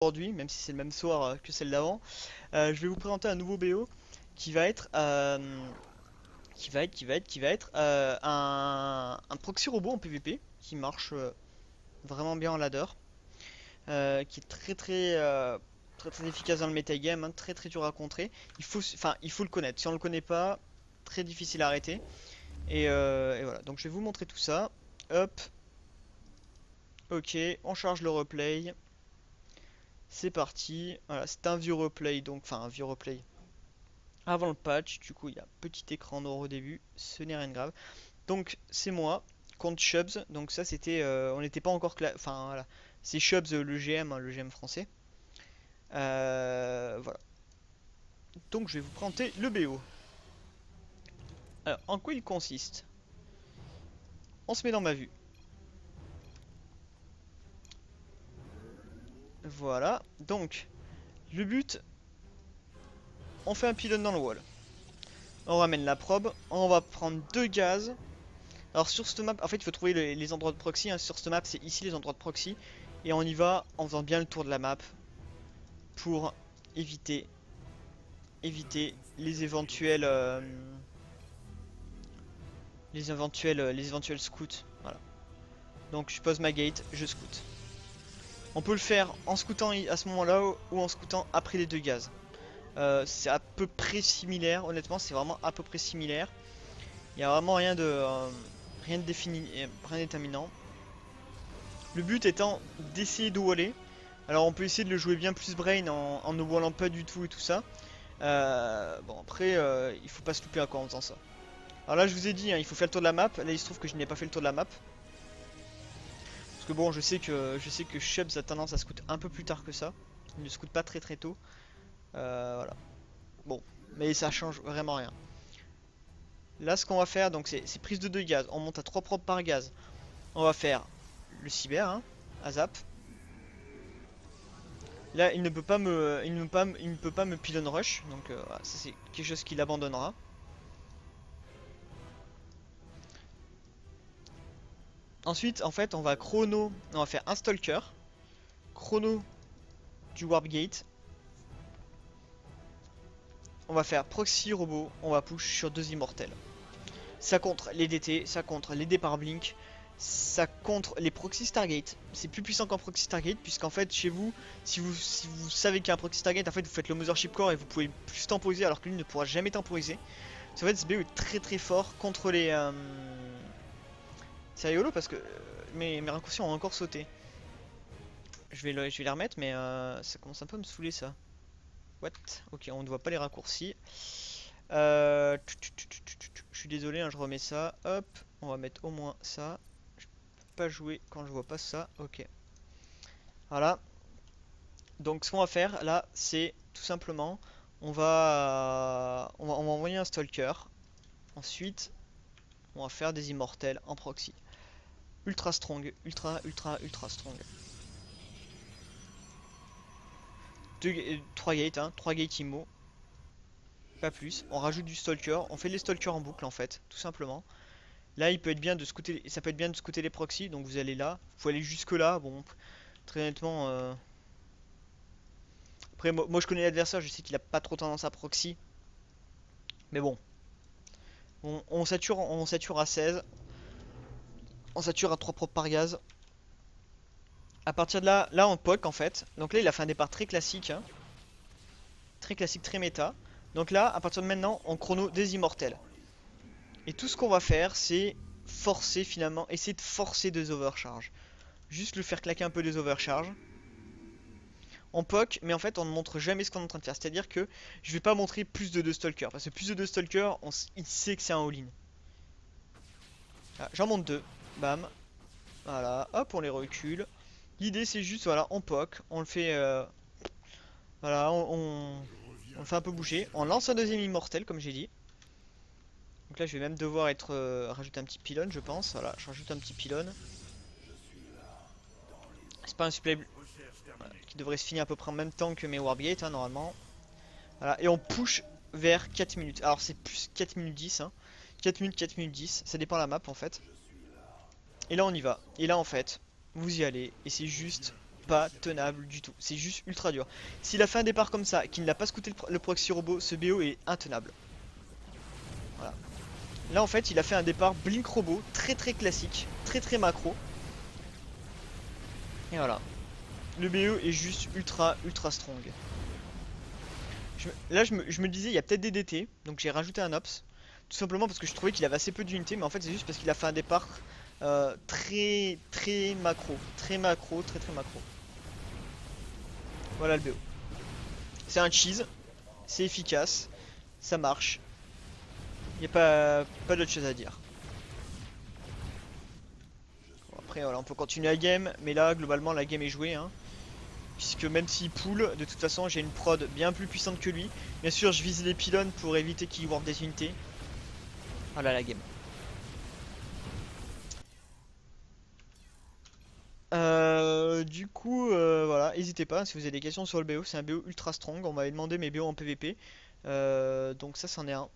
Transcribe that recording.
aujourd'hui, même si c'est le même soir que celle d'avant. Je vais vous présenter un nouveau BO qui va être un proxy robot en PvP qui marche vraiment bien en ladder, qui est très efficace dans le metagame, hein, très dur à contrer. Il faut le connaître. Si on le connaît pas, très difficile à arrêter. Et voilà. Donc je vais vous montrer tout ça. Hop, ok, on charge le replay. C'est parti. Voilà, c'est un vieux replay, donc enfin un vieux replay. Avant le patch, du coup il y a un petit écran noir au début, ce n'est rien de grave. Donc c'est moi, contre Shubs, donc ça c'était, on n'était pas encore enfin voilà, c'est Shubs le GM, hein, le GM français. Voilà, donc je vais vous présenter le BO. Alors en quoi il consiste? On se met dans ma vue. Voilà, donc le but, on fait un pylône dans le wall. On ramène la probe, on va prendre deux gaz. Alors sur cette map, en fait il faut trouver les endroits de proxy, hein. Sur cette map c'est ici les endroits de proxy. Et on y va en faisant bien le tour de la map pour éviter, éviter les éventuels scouts. Voilà. Donc je pose ma gate, je scout. On peut le faire en scoutant à ce moment-là ou en scoutant après les deux gaz. C'est à peu près similaire, honnêtement c'est vraiment à peu près similaire. Il n'y a vraiment rien de défini, rien déterminant. Le but étant d'essayer de waller. Alors on peut essayer de le jouer bien plus brain en ne wallant pas du tout et tout ça. Bon après il faut pas se louper à quoi en faisant ça. Alors là je vous ai dit hein, il faut faire le tour de la map. Là il se trouve que je n'ai pas fait le tour de la map. Parce que bon je sais que Shubs a tendance à scout un peu plus tard que ça. Il ne scout pas très tôt. Voilà. Bon, mais ça change vraiment rien. Là ce qu'on va faire donc c'est prise de 2 gaz. On monte à 3 probes par gaz. On va faire le cyber, hein, à zap. Là il ne peut pas me pylon rush. Donc voilà, ça c'est quelque chose qu'il abandonnera. Ensuite, en fait, on va faire un stalker, chrono du warp gate. On va faire proxy robot, on va push sur deux immortels. Ça contre les DT, ça contre les départs blink, ça contre les proxy Stargate. C'est plus puissant qu'un proxy Stargate, puisqu'en fait, chez vous, si vous savez qu'il y a un proxy Stargate, en fait, vous faites le Mothership Core et vous pouvez plus temporiser, alors que lui ne pourra jamais temporiser. En fait, ce BO est très fort contre les. C'est rigolo parce que mes raccourcis ont encore sauté. Je vais les remettre, mais ça commence un peu à me saouler ça. What? Ok, on ne voit pas les raccourcis. Je suis désolé, hein, je remets ça. Hop, on va mettre au moins ça. Je peux pas jouer quand je vois pas ça. Ok. Voilà. Donc ce qu'on va faire là, c'est tout simplement, on va envoyer un stalker. Ensuite, on va faire des immortels en proxy. Ultra strong, ultra strong. 3 gates, hein, 3 gates immo. Pas plus. On rajoute du stalker. On fait les stalkers en boucle en fait, tout simplement. Là, il peut être bien de scouter, ça peut être bien de scouter les proxys. Donc vous allez là. Vous pouvez aller jusque là. Bon, très honnêtement. Après, moi je connais l'adversaire. Je sais qu'il a pas trop tendance à proxy. Mais bon. On sature à 16. On sature à 3 propres par gaz. À partir de là, là on poke en fait. Donc là, il a fait un départ très classique, hein. Très classique, très méta. Donc là, à partir de maintenant, on chrono des immortels. Et tout ce qu'on va faire, c'est forcer finalement, essayer de forcer des overcharges. Juste le faire claquer un peu des overcharges. On poke, mais en fait on ne montre jamais ce qu'on est en train de faire. C'est-à-dire que je vais pas montrer plus de 2 stalkers. Parce que plus de 2 stalkers, il sait que c'est un all-in. J'en monte 2. Bam. Voilà. Hop, on les recule. L'idée c'est juste, voilà, on poke. On le fait... voilà, on le fait un peu bouger. On lance un deuxième immortel, comme j'ai dit. Donc là je vais même devoir rajouter un petit pylône je pense. Voilà, je rajoute un petit pylône. C'est pas un supply voilà, qui devrait se finir à peu près en même temps que mes warp gates, hein, normalement. Voilà, et on push vers 4 minutes. Alors c'est plus 4 minutes 10, hein. 4 minutes 10, ça dépend de la map en fait. Et là on y va. Et là en fait, vous y allez et c'est juste pas tenable du tout. C'est juste ultra dur. S'il a fait un départ comme ça, qu'il n'a pas scouté le proxy robot, ce BO est intenable. Voilà. Là en fait il a fait un départ blink robot très très classique, très très macro. Et voilà. Le BO est juste ultra ultra strong. Là je me disais il y a peut-être des DT, donc j'ai rajouté un Ops. Tout simplement parce que je trouvais qu'il avait assez peu d'unités, mais en fait c'est juste parce qu'il a fait un départ très très macro. Très macro, très très macro. Voilà le BO. C'est un cheese, c'est efficace, ça marche. Il n'y a pas d'autre chose à dire. Bon, après voilà, on peut continuer la game, mais là globalement la game est jouée. Hein. Puisque même s'il pull, de toute façon j'ai une prod bien plus puissante que lui. Bien sûr je vise les pylônes pour éviter qu'il warp des unités. Voilà la game. Du coup voilà, n'hésitez pas si vous avez des questions sur le BO, c'est un BO ultra strong, on m'avait demandé mes BO en PVP. Donc ça c'en est un.